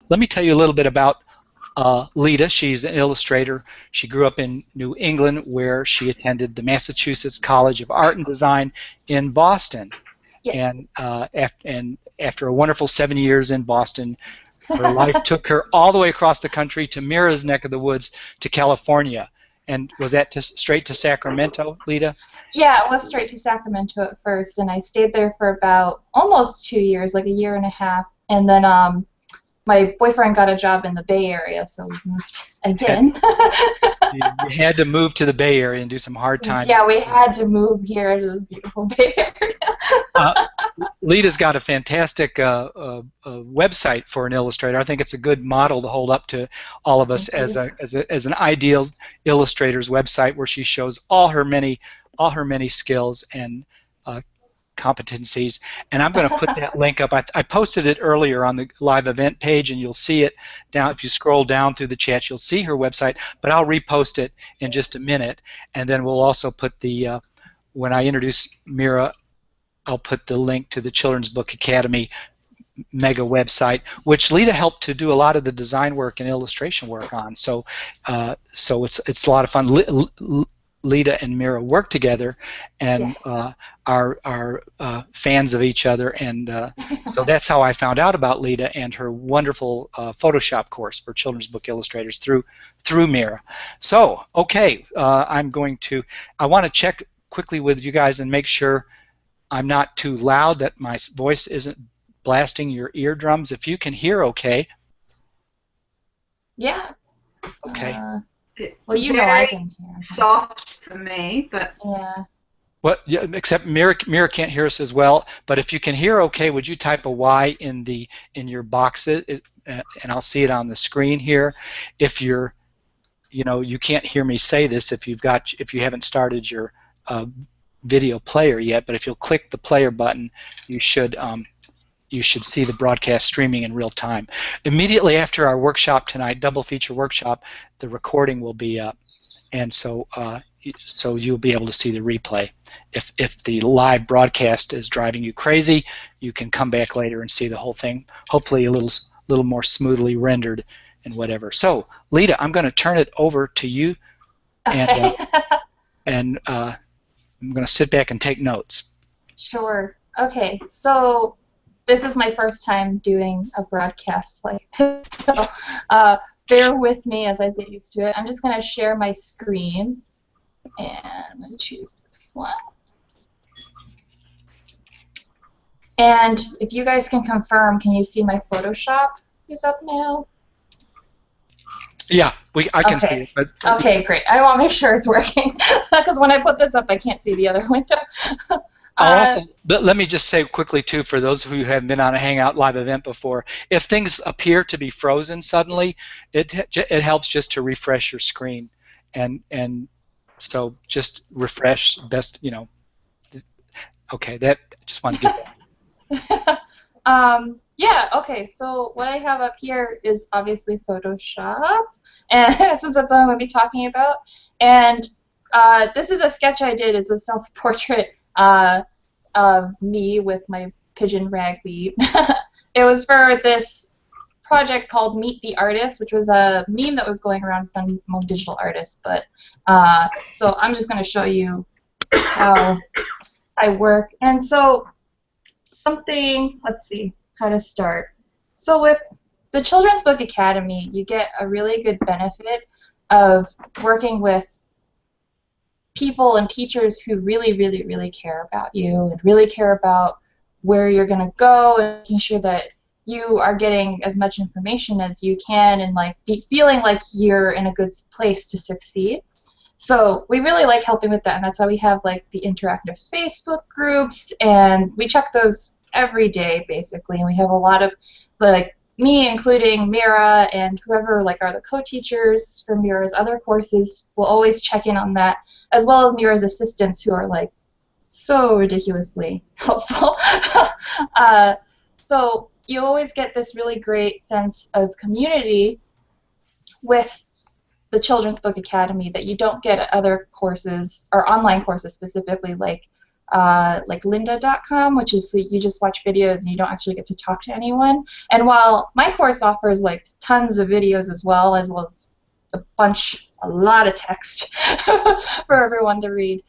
let me tell you a little bit about Leda. She's an illustrator. She grew up in New England, where she attended the Massachusetts College of Art and Design in Boston. Yes. And after a wonderful 7 years in Boston, her life took her all the way across the country to Mira's neck of the woods, to California. And was that straight to Sacramento, Leda? Yeah, it was straight to Sacramento at first, and I stayed there for about almost 2 years, like a year and a half, and then my boyfriend got a job in the Bay Area, so we moved again. You had to move to the Bay Area and do some hard time. Yeah, we had to move here to this beautiful Bay Area. Leda's got a fantastic website for an illustrator. I think it's a good model to hold up to all of us as an ideal illustrator's website, where she shows all her many skills and competencies. And I'm going to put that link up. I posted it earlier on the live event page, and you'll see it down. If you scroll down through the chat, you'll see her website, but I'll repost it in just a minute. And then we'll also put the when I introduce Mira, I'll put the link to the Children's Book Academy mega website, which Leda helped to do a lot of the design work and illustration work on. So it's a lot of fun. Leda and Mira work together, and are fans of each other, and so that's how I found out about Leda and her wonderful Photoshop course for children's book illustrators through Mira. So, okay, I want to check quickly with you guys and make sure I'm not too loud, that my voice isn't blasting your eardrums. If you can hear okay. Yeah. Okay. Well, you know I can hear. Soft for me, but yeah. Well, yeah, except Mira can't hear us as well. But if you can hear okay, would you type a Y in your boxes, and I'll see it on the screen here. If you can't hear me say this if you haven't started your video player yet, but if you'll click the player button, you should see the broadcast streaming in real time. Immediately after our workshop tonight, double feature workshop, the recording will be up, and so you'll be able to see the replay. If the live broadcast is driving you crazy, you can come back later and see the whole thing, hopefully a little more smoothly rendered and whatever. So, Leda, I'm going to turn it over to you, and I'm going to sit back and take notes. Sure. Okay, so this is my first time doing a broadcast like this, so bear with me as I get used to it. I'm just going to share my screen, and I'm going to choose this one. And if you guys can confirm, can you see my Photoshop is up now? Yeah, I can see it. But okay, great. I want to make sure it's working, because when I put this up, I can't see the other window. Let me just say quickly, too, for those who haven't been on a Hangout live event before, if things appear to be frozen suddenly, it helps just to refresh your screen, and so just refresh best, Okay, that just wanted to get that. Yeah, okay, so what I have up here is obviously Photoshop, and since that's what I'm going to be talking about. And this is a sketch I did. It's a self-portrait of me with my pigeon ragweed. It was for this project called Meet the Artist, which was a meme that was going around from digital artists. But so I'm just going to show you how I work. And so let's see how to start. So with the Children's Book Academy, you get a really good benefit of working with people and teachers who really, really, really care about you and really care about where you're going to go, and making sure that you are getting as much information as you can, and feeling like you're in a good place to succeed. So we really like helping with that, and that's why we have the interactive Facebook groups, and we check those every day basically, and we have a lot of me, including Mira, and whoever are the co-teachers for Mira's other courses will always check in on that, as well as Mira's assistants, who are so ridiculously helpful. So you always get this really great sense of community with the Children's Book Academy that you don't get at other courses, or online courses specifically, like like lynda.com, which is you just watch videos and you don't actually get to talk to anyone. And while my course offers like tons of videos as well as a lot of text for everyone to read,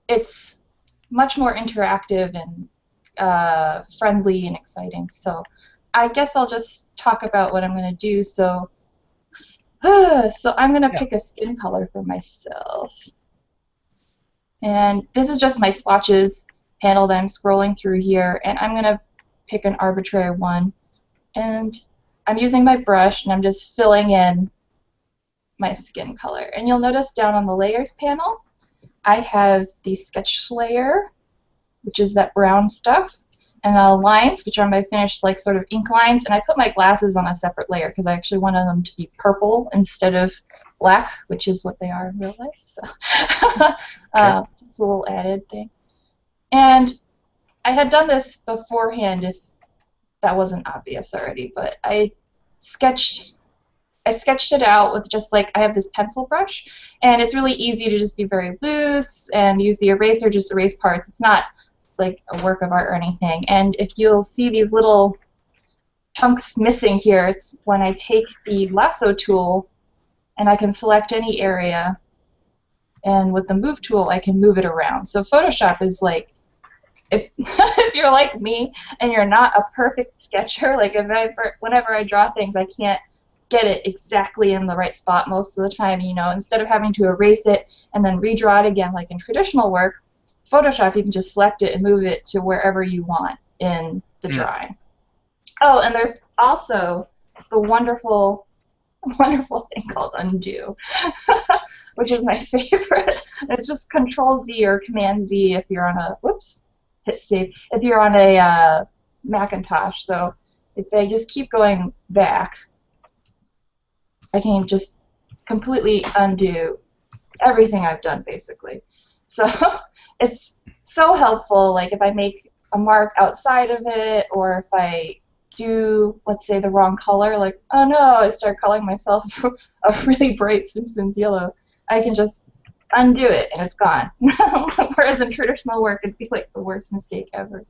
it's much more interactive and friendly and exciting. So I guess I'll just talk about what I'm going to do. So I'm going to pick a skin color for myself. And this is just my swatches panel that I'm scrolling through here, and I'm going to pick an arbitrary one. And I'm using my brush, and I'm just filling in my skin color. And you'll notice down on the layers panel, I have the sketch layer, which is that brown stuff, and the lines, which are my finished like sort of ink lines. And I put my glasses on a separate layer because I actually wanted them to be purple instead of black, which is what they are in real life. So just a little added thing. And I had done this beforehand if that wasn't obvious already, but I sketched it out with just like, I have this pencil brush, and it's really easy to just be very loose and use the eraser, just erase parts. It's not like a work of art or anything. And if you'll see these little chunks missing here, it's when I take the lasso tool and I can select any area, and with the move tool I can move it around. So Photoshop is like, if if you're like me and you're not a perfect sketcher, like whenever I draw things I can't get it exactly in the right spot most of the time, you know, instead of having to erase it and then redraw it again like in traditional work, Photoshop you can just select it and move it to wherever you want in the drawing. Oh, and there's also the wonderful thing called undo, which is my favorite. It's just Control Z or Command Z if you're on a, whoops, hit save, if you're on a Macintosh. So if I just keep going back, I can just completely undo everything I've done basically. So it's so helpful, like if I make a mark outside of it, or if I do, let's say, the wrong color, like, oh no, I start calling myself a really bright Simpsons yellow, I can just undo it and it's gone. Whereas in traditional work it'd be like the worst mistake ever.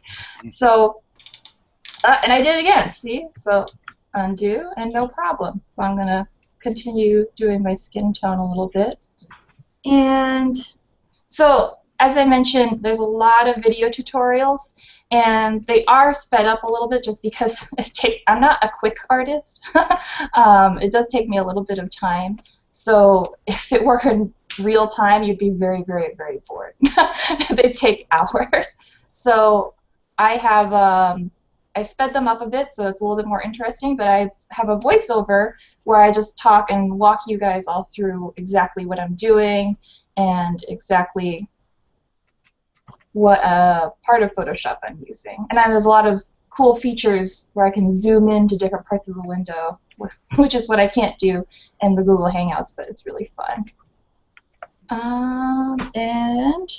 So, and I did it again, see? So undo and no problem. So I'm going to continue doing my skin tone a little bit. And so, as I mentioned, there's a lot of video tutorials, and they are sped up a little bit just because I'm not a quick artist. It does take me a little bit of time. So if it were in real time, you'd be very, very, very bored. They take hours. So I have I sped them up a bit so it's a little bit more interesting, but I have a voiceover where I just talk and walk you guys all through exactly what I'm doing and exactly what part of Photoshop I'm using. And then there's a lot of cool features where I can zoom into different parts of the window, which is what I can't do in the Google Hangouts, but it's really fun. And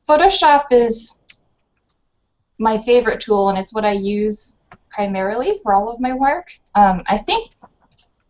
Photoshop is my favorite tool, and it's what I use primarily for all of my work. I think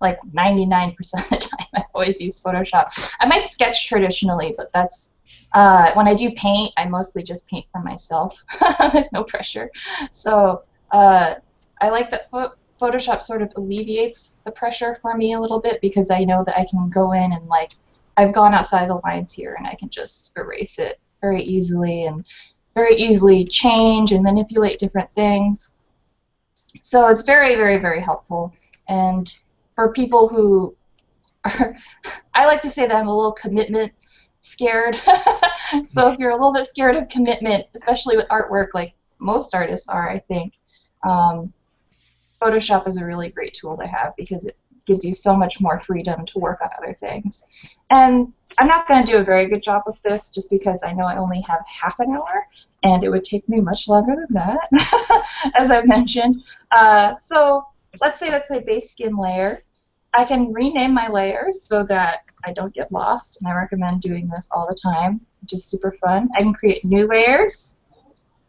like 99% of the time I always use Photoshop. I might sketch traditionally, but that's when I do paint, I mostly just paint for myself. There's no pressure. So I like that Photoshop sort of alleviates the pressure for me a little bit, because I know that I can go in and, like, I've gone outside the lines here and I can just erase it very easily and very easily change and manipulate different things. So it's very, very, very helpful. And for people who are, I like to say that I'm a little commitment scared. So if you're a little bit scared of commitment, especially with artwork, like most artists are, I think, Photoshop is a really great tool to have because it gives you so much more freedom to work on other things. And I'm not going to do a very good job with this just because I know I only have half an hour, and it would take me much longer than that, as I've mentioned. So let's say that's a base skin layer. I can rename my layers so that I don't get lost, and I recommend doing this all the time, which is super fun. I can create new layers.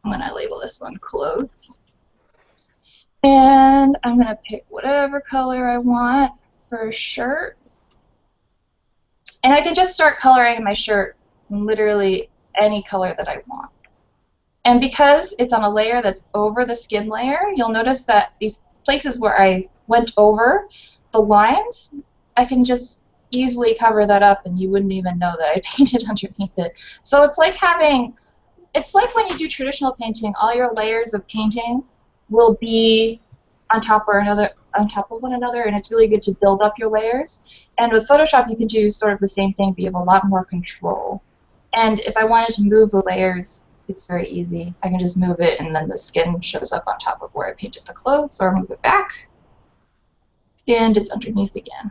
I'm going to label this one clothes. And I'm going to pick whatever color I want for a shirt. And I can just start coloring my shirt literally any color that I want. And because it's on a layer that's over the skin layer, you'll notice that these places where I went over the lines, I can just easily cover that up and you wouldn't even know that I painted underneath it. So it's like when you do traditional painting, all your layers of painting will be on top of one another, and it's really good to build up your layers. And with Photoshop, you can do sort of the same thing, but you have a lot more control. And if I wanted to move the layers, it's very easy. I can just move it, and then the skin shows up on top of where I painted the clothes, or move it back, and it's underneath again.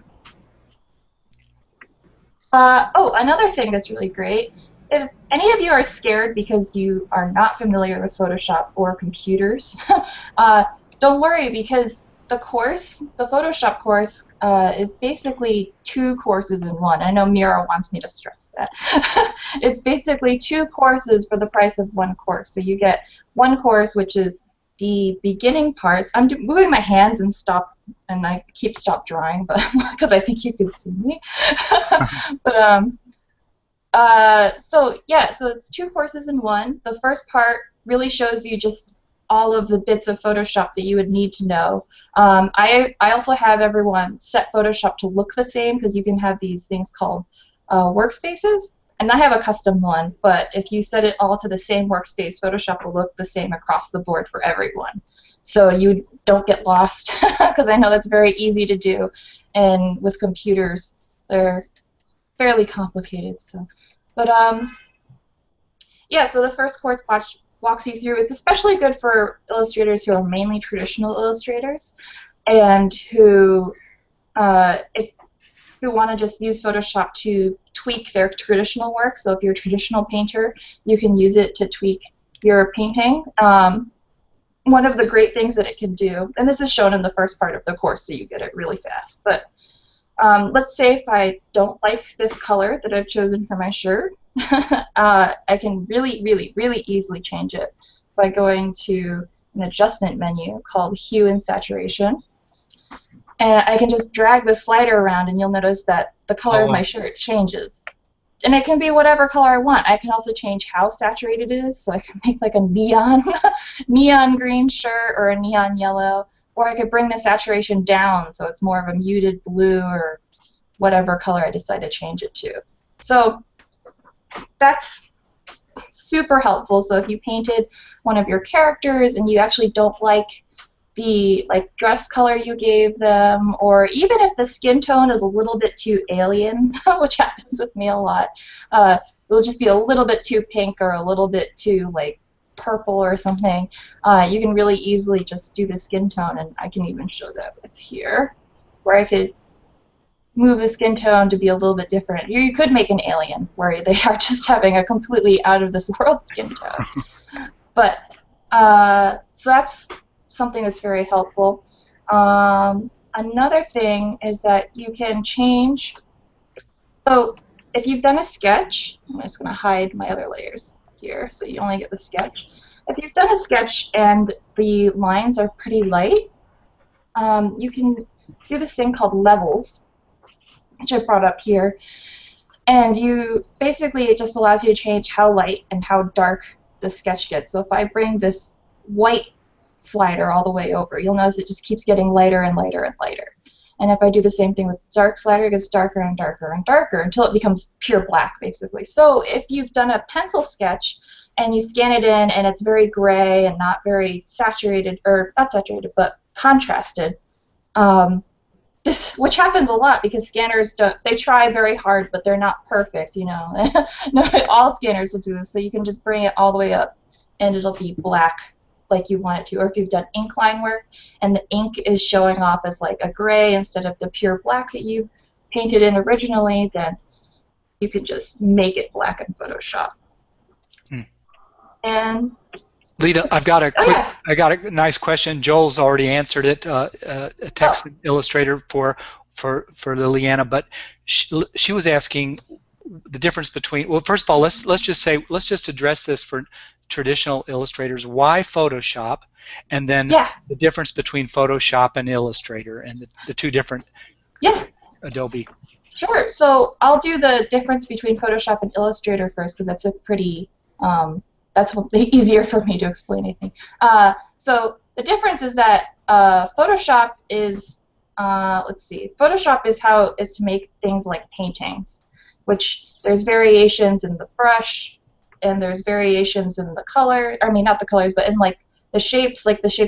Oh, another thing that's really great, if any of you are scared because you are not familiar with Photoshop or computers, don't worry, because the course, the Photoshop course, is basically 2 courses in one. I know Mira wants me to stress that. It's basically 2 courses for the price of 1 course. So you get 1 course, which is the beginning parts. I'm moving my hands and I keep stop drawing, but because I think you can see me. But so yeah, so it's 2 courses in one. The first part really shows you just all of the bits of Photoshop that you would need to know. I also have everyone set Photoshop to look the same, because you can have these things called workspaces. And I have a custom one, but if you set it all to the same workspace, Photoshop will look the same across the board for everyone. So you don't get lost, because I know that's very easy to do. And with computers, they're fairly complicated. So, but yeah, so the first course walks you through. It's especially good for illustrators who are mainly traditional illustrators and who want to just use Photoshop to tweak their traditional work. So if you're a traditional painter, you can use it to tweak your painting. One of the great things that it can do, and this is shown in the first part of the course, so you get it really fast, but let's say if I don't like this color that I've chosen for my shirt, I can really, really, really easily change it by going to an adjustment menu called Hue and Saturation. And I can just drag the slider around, and you'll notice that the color of my shirt changes. And it can be whatever color I want. I can also change how saturated it is, so I can make like a neon green shirt or a neon yellow, or I could bring the saturation down so it's more of a muted blue or whatever color I decide to change it to. So that's super helpful. So if you painted one of your characters and you actually don't like the dress color you gave them, or even if the skin tone is a little bit too alien, which happens with me a lot, it'll just be a little bit too pink or a little bit too purple or something, you can really easily just do the skin tone, and I can even show that with here, where I could move the skin tone to be a little bit different. You could make an alien where they are just having a completely out of this world skin tone. But so that's something that's very helpful. Another thing is that you can change. So if you've done a sketch, I'm just going to hide my other layers here so you only get the sketch. If you've done a sketch and the lines are pretty light, you can do this thing called levels, which I brought up here. And basically it just allows you to change how light and how dark the sketch gets. So if I bring this white slider all the way over, you'll notice it just keeps getting lighter and lighter and lighter. And if I do the same thing with dark slider, it gets darker and darker and darker until it becomes pure black, basically. So if you've done a pencil sketch and you scan it in and it's very gray and not very saturated, or not saturated, but contrasted, which happens a lot because scanners they try very hard, but they're not perfect, you know. No, all scanners will do this, so you can just bring it all the way up and it'll be black like you want it to. Or if you've done ink line work and the ink is showing off as like a gray instead of the pure black that you painted in originally, then you can just make it black in Photoshop. And Leda, I've got a nice question. Joel's already answered it. A text illustrator for Liliana, but she was asking the difference between. Well, first of all, let's just address this for traditional illustrators. Why Photoshop, and then the difference between Photoshop and Illustrator, and the two different Adobe. Sure. So I'll do the difference between Photoshop and Illustrator first, because that's a pretty That's easier for me to explain, I think. So the difference is that Photoshop is, let's see, Photoshop is how is to make things like paintings, which there's variations in the brush, and there's variations in the color, I mean not the colors, but in like the shapes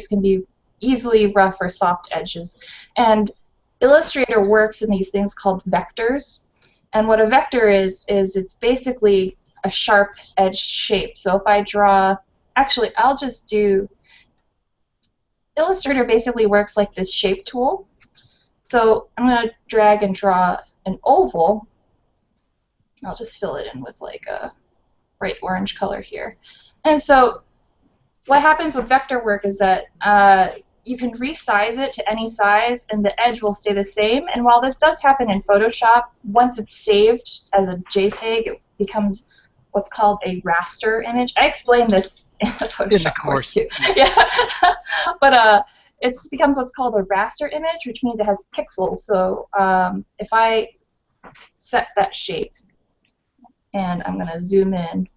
can be easily rough or soft edges. And Illustrator works in these things called vectors. And what a vector is it's basically a sharp-edged shape. So if I draw, actually, I'll just do, Illustrator basically works like this shape tool. So I'm going to drag and draw an oval. I'll just fill it in with like a bright orange color here. And so what happens with vector work is that you can resize it to any size and the edge will stay the same. And while this does happen in Photoshop, once it's saved as a JPEG, it becomes what's called a raster image. I explained this in the Photoshop course too. Yeah, but it becomes what's called a raster image, which means it has pixels. So if I set that shape, and I'm going to zoom in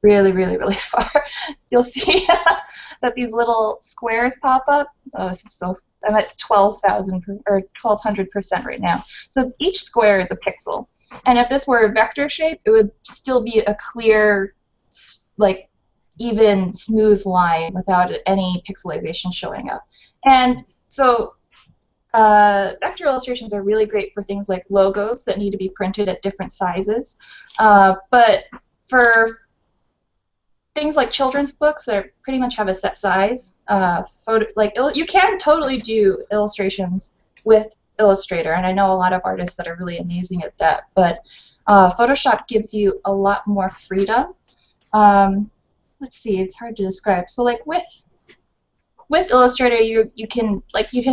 really, really, really far, you'll see that these little squares pop up. Oh, this is so, I'm at 12,000 or 1,200% right now. So each square is a pixel. And if this were a vector shape, it would still be a clear, like, even, smooth line without any pixelization showing up. And so vector illustrations are really great for things like logos that need to be printed at different sizes. But for things like children's books that pretty much have a set size, you can totally do illustrations with Illustrator, and I know a lot of artists that are really amazing at that, but Photoshop gives you a lot more freedom. Let's see, it's hard to describe. So like with Illustrator, you can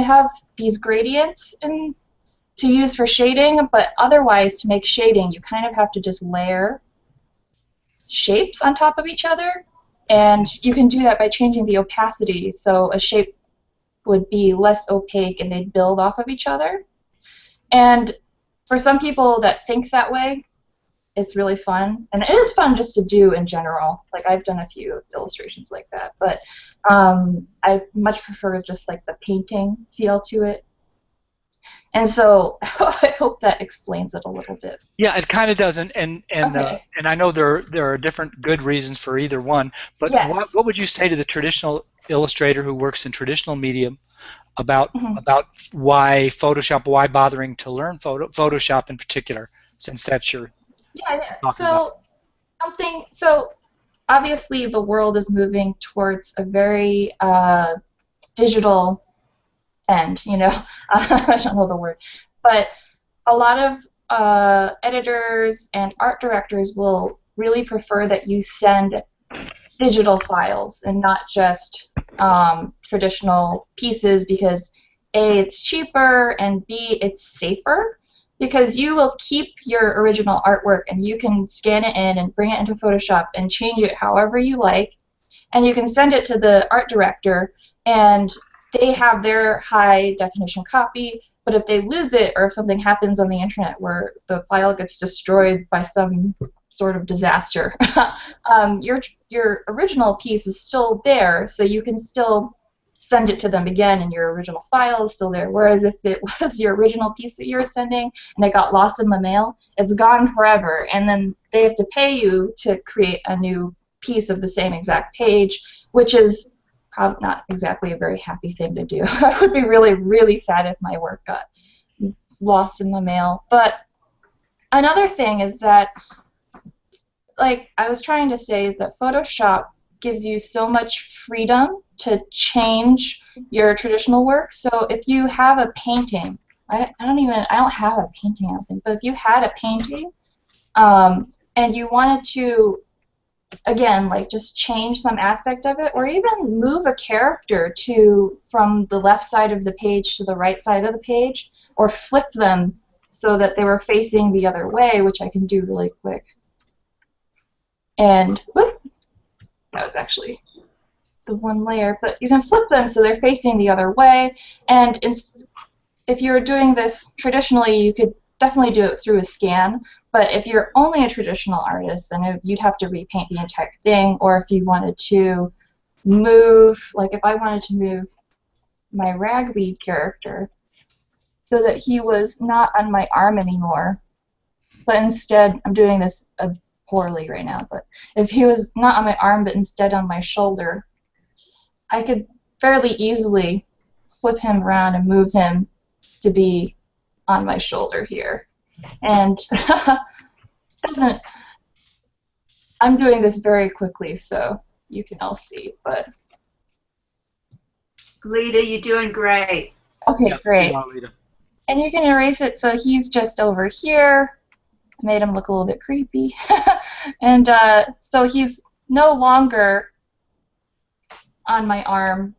have these gradients to use for shading, but otherwise to make shading you kind of have to just layer shapes on top of each other, and you can do that by changing the opacity, so a shape would be less opaque and they'd build off of each other. And for some people that think that way, it's really fun, and it is fun just to do in general. Like I've done a few illustrations like that, but I much prefer just like the painting feel to it. And so I hope that explains it a little bit. Yeah, it kind of does, and Okay. and I know there are different good reasons for either one. But Yes. what would you say to the traditional illustrator who works in traditional medium about why Photoshop, why bothering to learn Photoshop in particular, since that's your Yeah. So obviously the world is moving towards a very digital end, you know. I don't know the word, but a lot of editors and art directors will really prefer that you send digital files and not just traditional pieces, because A, it's cheaper, and B, it's safer, because you will keep your original artwork and you can scan it in and bring it into Photoshop and change it however you like, and you can send it to the art director and they have their high definition copy, but if they lose it or if something happens on the internet where the file gets destroyed by some sort of disaster, your original piece is still there, so you can still send it to them again and your original file is still there. Whereas if it was your original piece that you were sending and it got lost in the mail, it's gone forever, and then they have to pay you to create a new piece of the same exact page, which is probably not exactly a very happy thing to do. I would be really, really sad if my work got lost in the mail. But another thing is that, like I was trying to say, is that Photoshop gives you so much freedom to change your traditional work. So if you have a painting, I don't have a painting, I don't think, but if you had a painting and you wanted to, again, like just change some aspect of it, or even move a character from the left side of the page to the right side of the page, or flip them so that they were facing the other way, which I can do really quick. And whoop, that was actually the one layer, but you can flip them so they're facing the other way, and if you were doing this traditionally, you could definitely do it through a scan. But if you're only a traditional artist, then you'd have to repaint the entire thing. Or if you wanted to move, like if I wanted to move my ragweed character so that he was not on my arm anymore, but instead, I'm doing this poorly right now, but if he was not on my arm but instead on my shoulder, I could fairly easily flip him around and move him to be on my shoulder here. And I'm doing this very quickly, so you can all see, but Leda, you're doing great. okay, great. Yeah, Leda. And you can erase it so he's just over here. I made him look a little bit creepy. And so he's no longer on my arm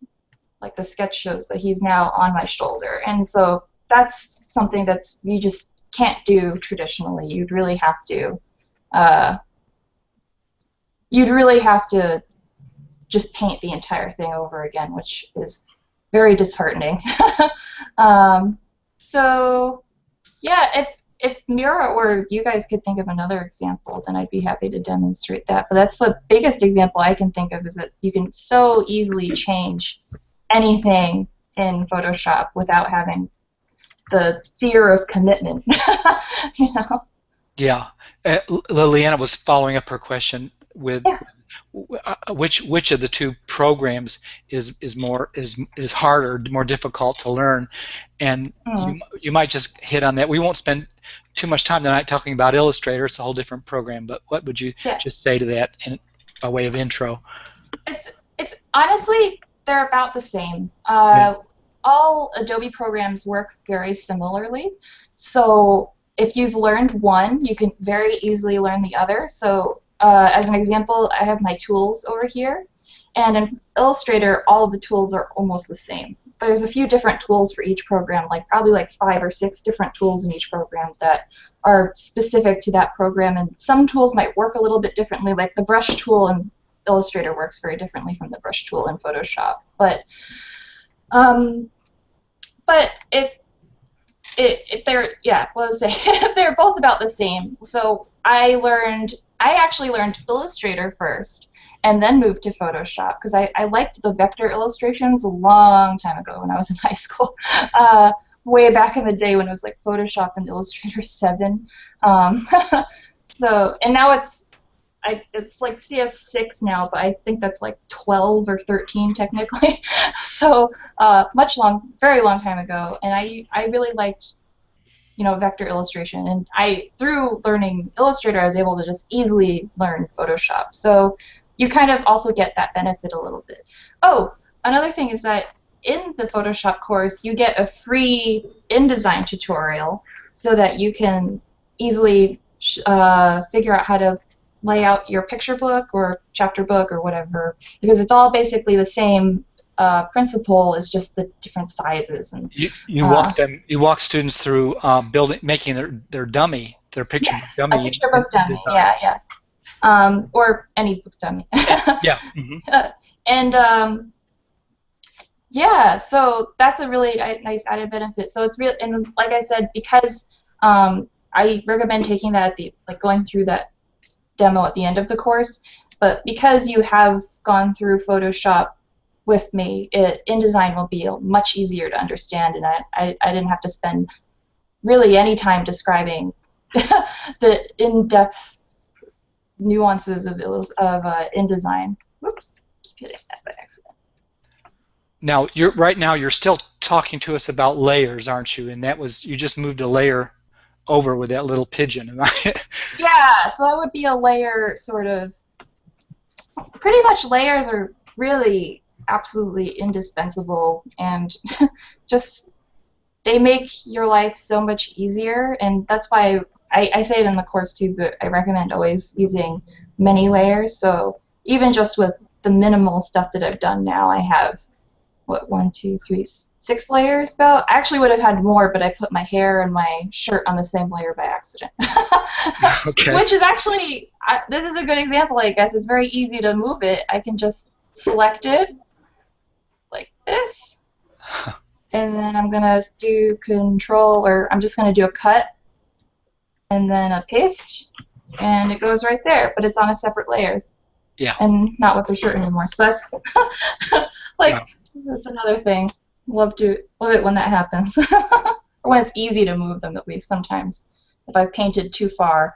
like the sketch shows, but he's now on my shoulder. And so that's something that's you just can't do traditionally. You'd really have to just paint the entire thing over again, which is very disheartening. So yeah, if Mira or you guys could think of another example, then I'd be happy to demonstrate that. But that's the biggest example I can think of, is that you can so easily change anything in Photoshop without having the fear of commitment. You know? Yeah. Liliana was following up her question with which of the two programs is harder, more difficult to learn, and you might just hit on that. We won't spend too much time tonight talking about Illustrator. It's a whole different program. But what would you just say to that by way of intro? It's honestly, they're about the same. All Adobe programs work very similarly. So if you've learned one, you can very easily learn the other. So as an example, I have my tools over here, and in Illustrator, all of the tools are almost the same. There's a few different tools for each program, probably 5 or 6 different tools in each program that are specific to that program, and some tools might work a little bit differently, like the brush tool in Illustrator works very differently from the brush tool in Photoshop. But if they're they're both about the same. So I actually learned Illustrator first, and then moved to Photoshop because I liked the vector illustrations a long time ago when I was in high school, way back in the day when it was like Photoshop and Illustrator 7. So, and now it's like CS6 now, but I think that's like 12 or 13 technically. So very long time ago, and I really liked vector illustration, and through learning Illustrator I was able to just easily learn Photoshop. So you kind of also get that benefit a little bit. Oh, another thing is that in the Photoshop course you get a free InDesign tutorial so that you can easily figure out how to lay out your picture book or chapter book or whatever, because it's all basically the same principle, is just the different sizes. And you walk students through making their dummy, their picture book dummy. A picture book dummy, yeah. Or any book dummy. Yeah. And so that's a really nice added benefit. So it's real, and like I said, because I recommend taking that going through that demo at the end of the course. But because you have gone through Photoshop with me, InDesign will be much easier to understand, and I didn't have to spend really any time describing the in-depth nuances of InDesign. Whoops, keep hitting that by accident. Now you're still talking to us about layers, aren't you? And you just moved a layer over with that little pigeon. Yeah, so that would be a layer sort of. Pretty much layers are really absolutely indispensable, and just they make your life so much easier, and that's why I say it in the course too, but I recommend always using many layers. So even just with the minimal stuff that I've done now, I have 1, 2, 3, 6 layers about. I actually would have had more, but I put my hair and my shirt on the same layer by accident. Okay. Which is actually, this is a good example, I guess. It's very easy to move it. I can just select it like this, and then I'm going to do control, or I'm just going to do a cut, and then a paste, and it goes right there, but it's on a separate layer. Yeah. And not with the shirt anymore. So that's like Wow. that's another thing. Love it when that happens. Or when it's easy to move them, at least sometimes. If I've painted too far.